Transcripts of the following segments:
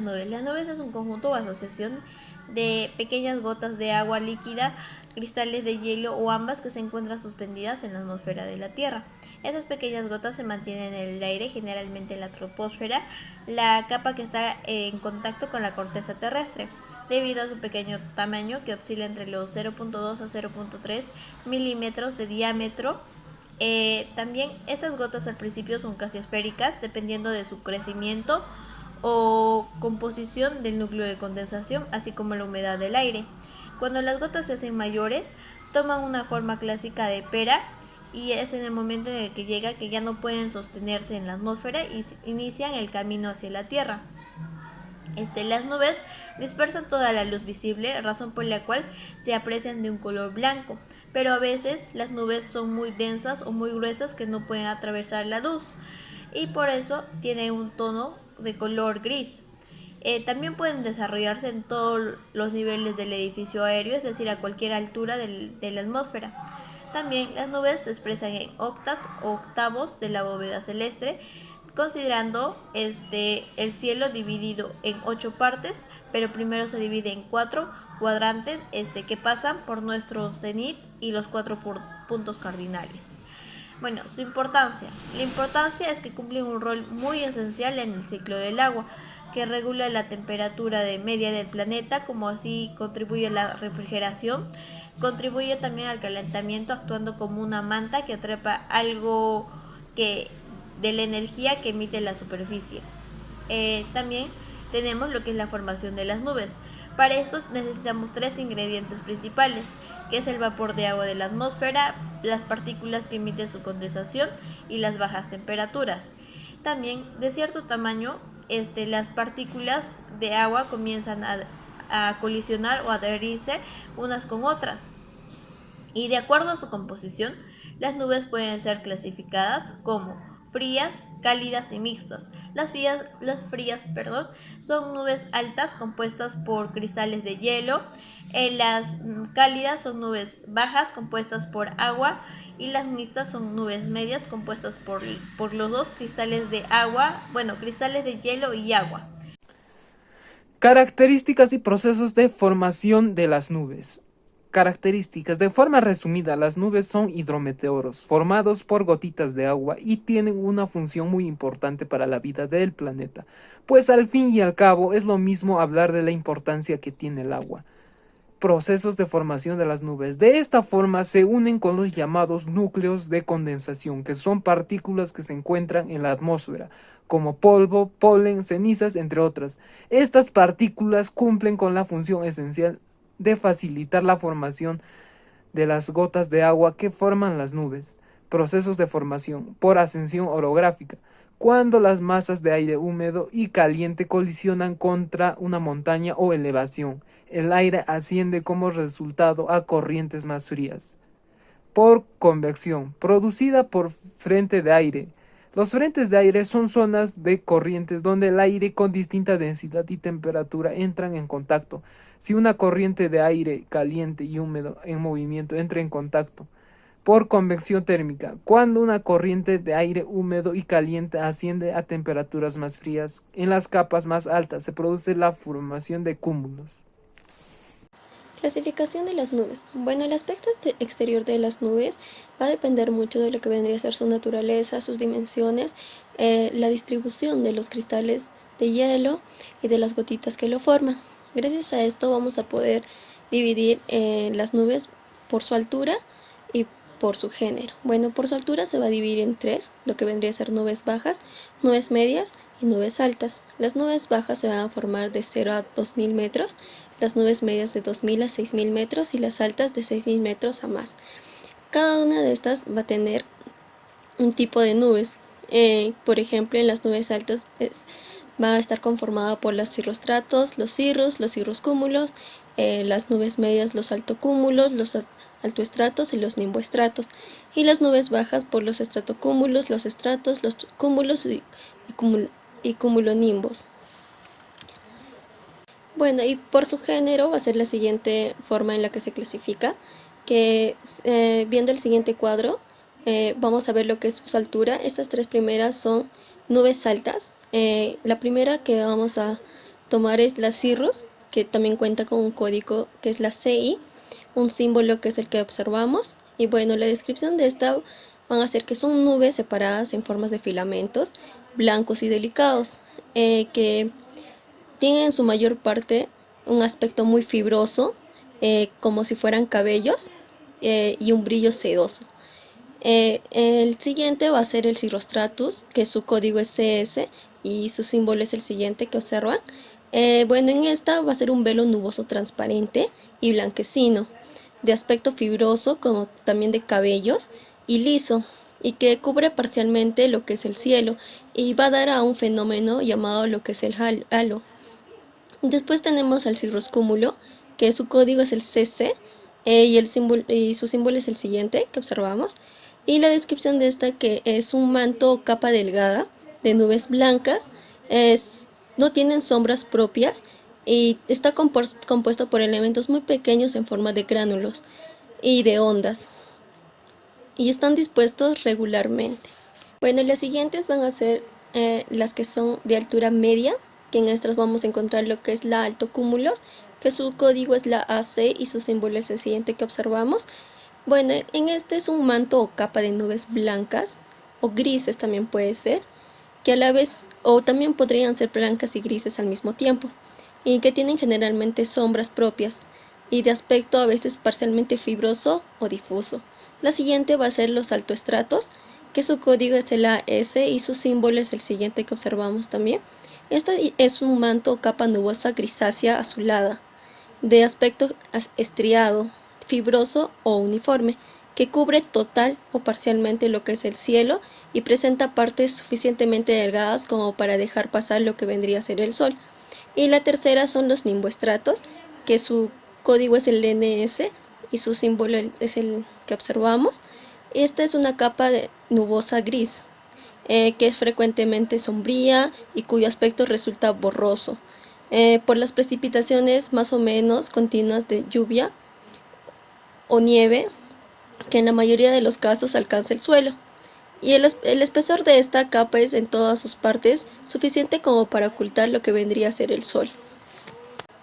nubes. Las nubes es un conjunto o asociación de pequeñas gotas de agua líquida, cristales de hielo o ambas que se encuentran suspendidas en la atmósfera de la Tierra. Estas pequeñas gotas se mantienen en el aire, generalmente en la troposfera, la capa que está en contacto con la corteza terrestre, debido a su pequeño tamaño que oscila entre los 0.2 a 0.3 milímetros de diámetro. También estas gotas al principio son casi esféricas, dependiendo de su crecimiento o composición del núcleo de condensación, así como la humedad del aire. Cuando las gotas se hacen mayores, toman una forma clásica de pera y es en el momento en el que llega que ya no pueden sostenerse en la atmósfera y inician el camino hacia la Tierra. Las nubes dispersan toda la luz visible, razón por la cual se aprecian de un color blanco, pero a veces las nubes son muy densas o muy gruesas que no pueden atravesar la luz y por eso tienen un tono de color gris. También pueden desarrollarse en todos los niveles del edificio aéreo, es decir, a cualquier altura de la atmósfera. También las nubes se expresan en octas o octavos de la bóveda celeste, considerando el cielo dividido en 8 partes, pero primero se divide en 4 cuadrantes que pasan por nuestro cenit y los 4 puntos cardinales. Bueno, su importancia. La importancia es que cumple un rol muy esencial en el ciclo del agua, que regula la temperatura de media del planeta, como así contribuye a la refrigeración. Contribuye también al calentamiento, actuando como una manta que atrapa algo que de la energía que emite la superficie. También tenemos lo que es la formación de las nubes. Para esto necesitamos 3 ingredientes principales, que es el vapor de agua de la atmósfera, las partículas que emite su condensación y las bajas temperaturas. También de cierto tamaño, las partículas de agua comienzan a colisionar o adherirse unas con otras. Y de acuerdo a su composición, las nubes pueden ser clasificadas como frías, cálidas y mixtas. Las frías, son nubes altas compuestas por cristales de hielo. Las cálidas son nubes bajas compuestas por agua y las mixtas son nubes medias compuestas por los dos cristales de agua, cristales de hielo y agua. Características y procesos de formación de las nubes. Características. De forma resumida, las nubes son hidrometeoros, formados por gotitas de agua y tienen una función muy importante para la vida del planeta, pues al fin y al cabo es lo mismo hablar de la importancia que tiene el agua. Procesos de formación de las nubes. De esta forma se unen con los llamados núcleos de condensación, que son partículas que se encuentran en la atmósfera, como polvo, polen, cenizas, entre otras. Estas partículas cumplen con la función esencial de facilitar la formación de las gotas de agua que forman las nubes. Procesos de formación por ascensión orográfica. Cuando las masas de aire húmedo y caliente colisionan contra una montaña o elevación, el aire asciende como resultado a corrientes más frías. Por convección, producida por frente de aire. Los frentes de aire son zonas de corrientes donde el aire con distinta densidad y temperatura entran en contacto. Si una corriente de aire caliente y húmedo en movimiento entra en contacto. Por convección térmica, cuando una corriente de aire húmedo y caliente asciende a temperaturas más frías, en las capas más altas se produce la formación de cúmulos. Clasificación de las nubes. Bueno, el aspecto exterior de las nubes va a depender mucho de lo que vendría a ser su naturaleza, sus dimensiones, la distribución de los cristales de hielo y de las gotitas que lo forman. Gracias a esto vamos a poder dividir las nubes por su altura y por su género. Bueno, por su altura se va a dividir en 3, lo que vendría a ser nubes bajas, nubes medias y nubes altas. Las nubes bajas se van a formar de 0 a 2000 metros, las nubes medias de 2000 a 6000 metros y las altas de 6000 metros a más. Cada una de estas va a tener un tipo de nubes. Por ejemplo, en las nubes altas va a estar conformada por los cirrostratos, los cirruscúmulos, las nubes medias, los altocúmulos, los altoestratos y los nimboestratos, y las nubes bajas por los estratocúmulos, los estratos, los cúmulos y cumulonimbos. Bueno, y por su género va a ser la siguiente forma en la que se clasifica, que viendo el siguiente cuadro, vamos a ver lo que es su altura. Estas 3 primeras son nubes altas. La primera que vamos a tomar es la Cirrus, que también cuenta con un código que es la CI, un símbolo que es el que observamos. Y bueno, la descripción de esta van a ser que son nubes separadas en formas de filamentos blancos y delicados, que tienen en su mayor parte un aspecto muy fibroso, como si fueran cabellos, y un brillo sedoso. El siguiente va a ser el Cirrostratus, que su código es CS y su símbolo es el siguiente que observan. Bueno, en esta va a ser un velo nuboso transparente y blanquecino, de aspecto fibroso como también de cabellos y liso, y que cubre parcialmente lo que es el cielo y va a dar a un fenómeno llamado lo que es el halo. Después tenemos al cirroscúmulo, que su código es el CC, y su símbolo es el siguiente que observamos. Y la descripción de esta, que es un manto o capa delgada de nubes blancas, no tienen sombras propias y está compuesto por elementos muy pequeños en forma de gránulos y de ondas, y están dispuestos regularmente. Bueno, las siguientes van a ser las que son de altura media, que en estas vamos a encontrar lo que es la altocúmulos, que su código es la AC y su símbolo es el siguiente que observamos. Bueno, en este es un manto o capa de nubes blancas o grises también puede ser, que a la vez o también podrían ser blancas y grises al mismo tiempo, y que tienen generalmente sombras propias y de aspecto a veces parcialmente fibroso o difuso. La siguiente va a ser los altoestratos, que su código es el AS y su símbolo es el siguiente que observamos también. Este es un manto o capa nubosa grisácea azulada, de aspecto estriado, fibroso o uniforme, que cubre total o parcialmente lo que es el cielo y presenta partes suficientemente delgadas como para dejar pasar lo que vendría a ser el sol. Y la tercera son los nimboestratos, que su código es el NS y su símbolo es el que observamos. Esta es una capa de nubosa gris, que es frecuentemente sombría y cuyo aspecto resulta borroso, por las precipitaciones más o menos continuas de lluvia o nieve, que en la mayoría de los casos alcanza el suelo. Y el espesor de esta capa es en todas sus partes suficiente como para ocultar lo que vendría a ser el sol.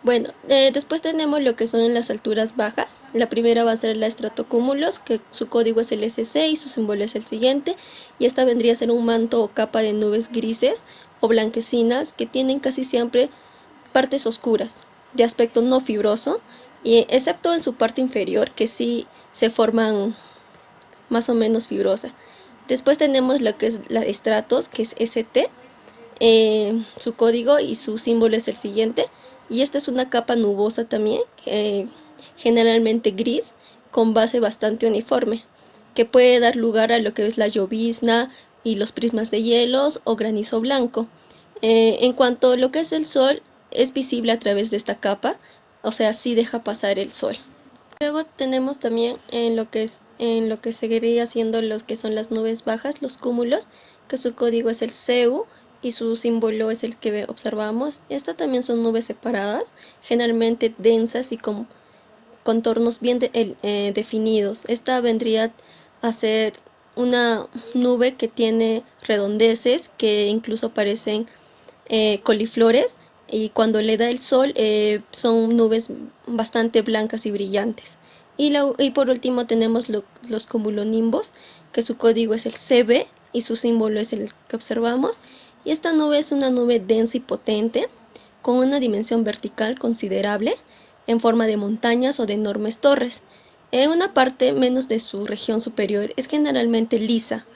Bueno, después tenemos lo que son en las alturas bajas. La primera va a ser la estratocúmulos, que su código es el SC y su símbolo es el siguiente. Y esta vendría a ser un manto o capa de nubes grises o blanquecinas que tienen casi siempre partes oscuras, de aspecto no fibroso, y excepto en su parte inferior, que sí se forman más o menos fibrosa. Después tenemos lo que es la estratos, que es ST, su código y su símbolo es el siguiente. Y esta es una capa nubosa también, generalmente gris, con base bastante uniforme, que puede dar lugar a lo que es la llovizna y los prismas de hielos o granizo blanco. En cuanto a lo que es el sol, es visible a través de esta capa, o sea, sí deja pasar el sol. Luego tenemos también en lo que seguiría siendo los que son las nubes bajas, los cúmulos, que su código es el CU y su símbolo es el que observamos. Estas también son nubes separadas, generalmente densas y con contornos bien definidos. Esta vendría a ser una nube que tiene redondeces que incluso parecen coliflores, y cuando le da el sol son nubes bastante blancas y brillantes. Y por último tenemos los cumulonimbos, que su código es el CB y su símbolo es el que observamos. Y esta nube es una nube densa y potente, con una dimensión vertical considerable, en forma de montañas o de enormes torres. En una parte menos de su región superior es generalmente lisa,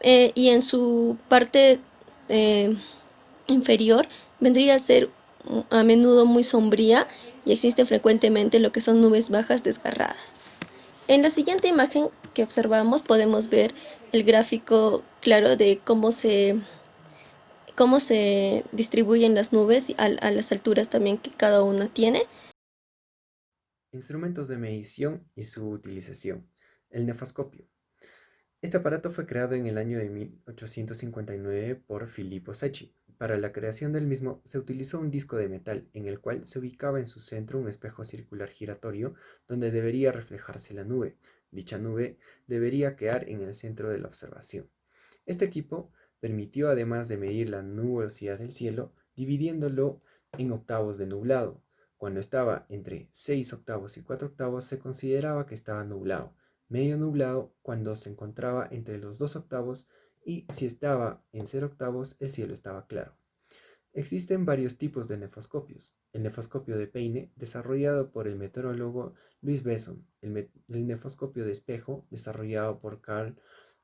y en su parte inferior vendría a ser a menudo muy sombría, y existen frecuentemente lo que son nubes bajas desgarradas. En la siguiente imagen que observamos podemos ver el gráfico claro de cómo se distribuyen las nubes a las alturas también que cada una tiene. Instrumentos de medición y su utilización. El nefascopio. Este aparato fue creado en el año de 1859 por Filippo Secchi. Para la creación del mismo se utilizó un disco de metal en el cual se ubicaba en su centro un espejo circular giratorio donde debería reflejarse la nube. Dicha nube debería quedar en el centro de la observación. Este equipo permitió, además de medir la nubosidad del cielo, dividiéndolo en octavos de nublado. Cuando estaba entre 6 octavos y 4 octavos se consideraba que estaba nublado. Medio nublado cuando se encontraba entre los 2 octavos y si estaba en 0 octavos el cielo estaba claro. Existen varios tipos de nefoscopios. El nefoscopio de peine, desarrollado por el meteorólogo Louis Besson. El nefoscopio de espejo, desarrollado por Carl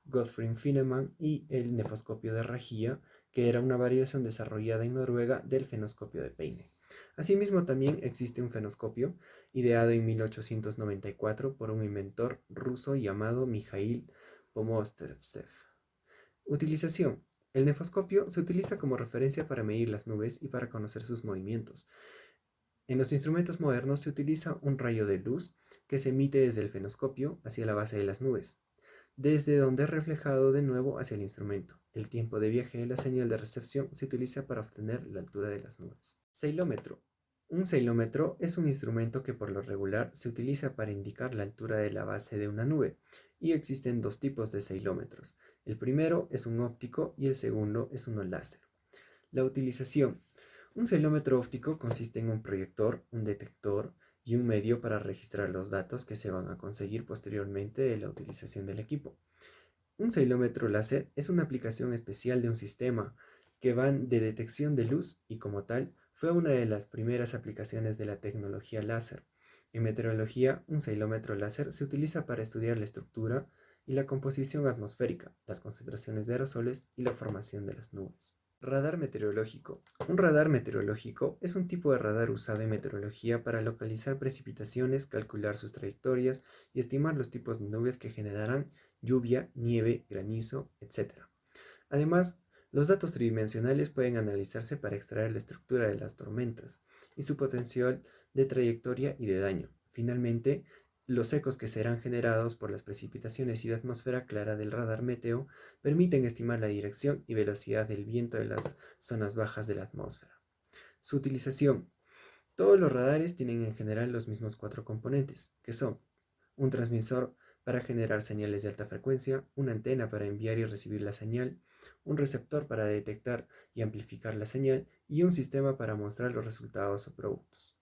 Gottfried Feynman. Y el nefoscopio de rejilla, que era una variación desarrollada en Noruega del fenoscopio de peine. Asimismo, también existe un fenoscopio, ideado en 1894 por un inventor ruso llamado Mikhail Pomostevsev. Utilización. El nefoscopio se utiliza como referencia para medir las nubes y para conocer sus movimientos. En los instrumentos modernos se utiliza un rayo de luz que se emite desde el fenoscopio hacia la base de las nubes, desde donde es reflejado de nuevo hacia el instrumento. El tiempo de viaje de la señal de recepción se utiliza para obtener la altura de las nubes. Ceilómetro. Un ceilómetro es un instrumento que por lo regular se utiliza para indicar la altura de la base de una nube, y existen dos tipos de ceilómetros. El primero es un óptico y el segundo es uno láser. La utilización. Un ceilómetro óptico consiste en un proyector, un detector y un medio para registrar los datos que se van a conseguir posteriormente de la utilización del equipo. Un ceilómetro láser es una aplicación especial de un sistema que van de detección de luz y como tal fue una de las primeras aplicaciones de la tecnología láser. En meteorología, un ceilómetro láser se utiliza para estudiar la estructura y la composición atmosférica, las concentraciones de aerosoles y la formación de las nubes. Radar meteorológico. Un radar meteorológico es un tipo de radar usado en meteorología para localizar precipitaciones, calcular sus trayectorias y estimar los tipos de nubes que generarán lluvia, nieve, granizo, etc. Además, los datos tridimensionales pueden analizarse para extraer la estructura de las tormentas y su potencial de trayectoria y de daño. Finalmente, los ecos que serán generados por las precipitaciones y de atmósfera clara del radar meteo permiten estimar la dirección y velocidad del viento de las zonas bajas de la atmósfera. Su utilización. Todos los radares tienen en general los mismos 4 componentes, que son un transmisor para generar señales de alta frecuencia, una antena para enviar y recibir la señal, un receptor para detectar y amplificar la señal y un sistema para mostrar los resultados o productos.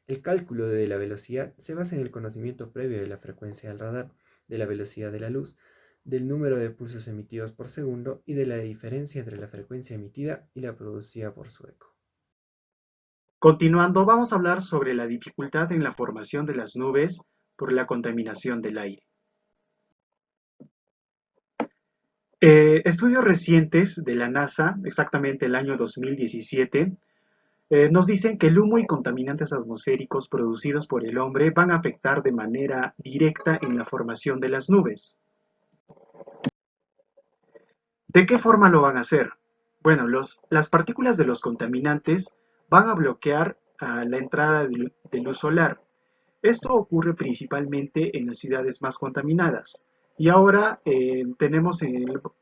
El cálculo de la velocidad se basa en el conocimiento previo de la frecuencia del radar, de la velocidad de la luz, del número de pulsos emitidos por segundo y de la diferencia entre la frecuencia emitida y la producida por su eco. Continuando, vamos a hablar sobre la dificultad en la formación de las nubes por la contaminación del aire. Estudios recientes de la NASA, exactamente el año 2017, nos dicen que el humo y contaminantes atmosféricos producidos por el hombre van a afectar de manera directa en la formación de las nubes. ¿De qué forma lo van a hacer? Bueno, las partículas de los contaminantes van a bloquear la entrada de luz solar. Esto ocurre principalmente en las ciudades más contaminadas. Y ahora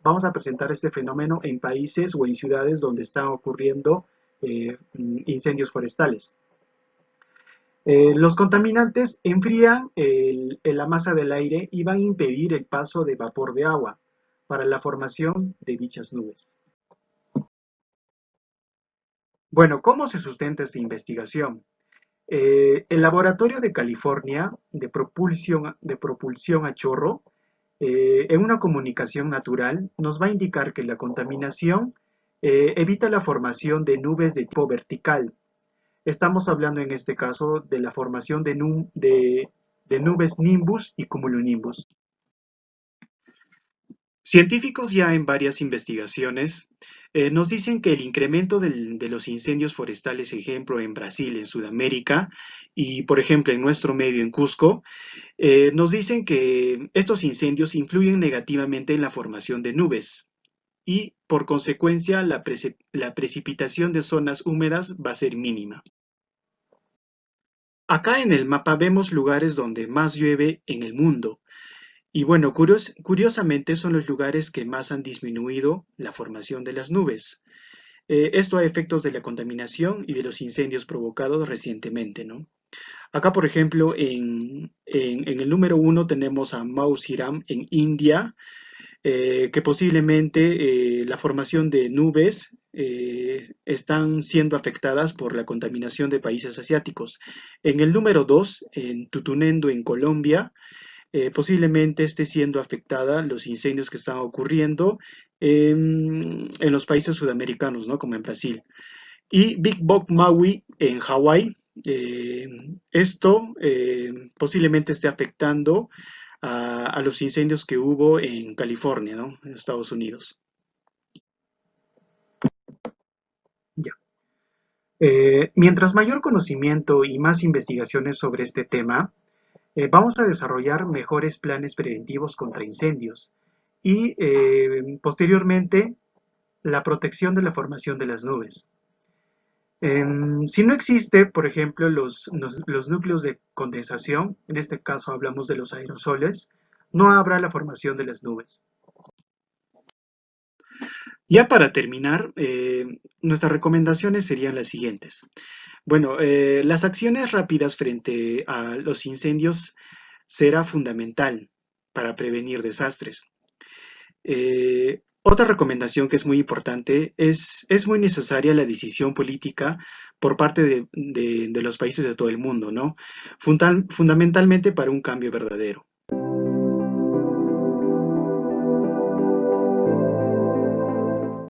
vamos a presentar este fenómeno en países o en ciudades donde están ocurriendo incendios forestales. Los contaminantes enfrían la masa del aire y van a impedir el paso de vapor de agua para la formación de dichas nubes. Bueno, ¿cómo se sustenta esta investigación? El Laboratorio de California de propulsión a chorro, en una comunicación natural, nos va a indicar que la contaminación evita la formación de nubes de tipo vertical. Estamos hablando en este caso de la formación de nubes nimbus y cumulonimbus. Científicos ya en varias investigaciones nos dicen que el incremento de los incendios forestales, ejemplo en Brasil, en Sudamérica y por ejemplo en nuestro medio en Cusco, nos dicen que estos incendios influyen negativamente en la formación de nubes y por consecuencia la precipitación de zonas húmedas va a ser mínima. Acá en el mapa vemos lugares donde más llueve en el mundo. Y bueno, curiosamente son los lugares que más han disminuido la formación de las nubes. Esto a efectos de la contaminación y de los incendios provocados recientemente, ¿no? Acá, por ejemplo, en el número 1 tenemos a Mausiram en India, que posiblemente la formación de nubes están siendo afectadas por la contaminación de países asiáticos. En el número 2, en Tutunendo, en Colombia, posiblemente esté siendo afectada los incendios que están ocurriendo en los países sudamericanos, ¿no? Como en Brasil. Y Big Bog Maui en Hawái, eh, esto posiblemente esté afectando a los incendios que hubo en California, ¿no? En Estados Unidos. Ya. Mientras mayor conocimiento y más investigaciones sobre este tema, vamos a desarrollar mejores planes preventivos contra incendios y posteriormente la protección de la formación de las nubes. Si no existe, por ejemplo, los núcleos de condensación, en este caso hablamos de los aerosoles, no habrá la formación de las nubes. Ya para terminar, nuestras recomendaciones serían las siguientes. Bueno, las acciones rápidas frente a los incendios será fundamental para prevenir desastres. Otra recomendación que es muy importante es muy necesaria la decisión política por parte de los países de todo el mundo, ¿no? Fundamentalmente para un cambio verdadero.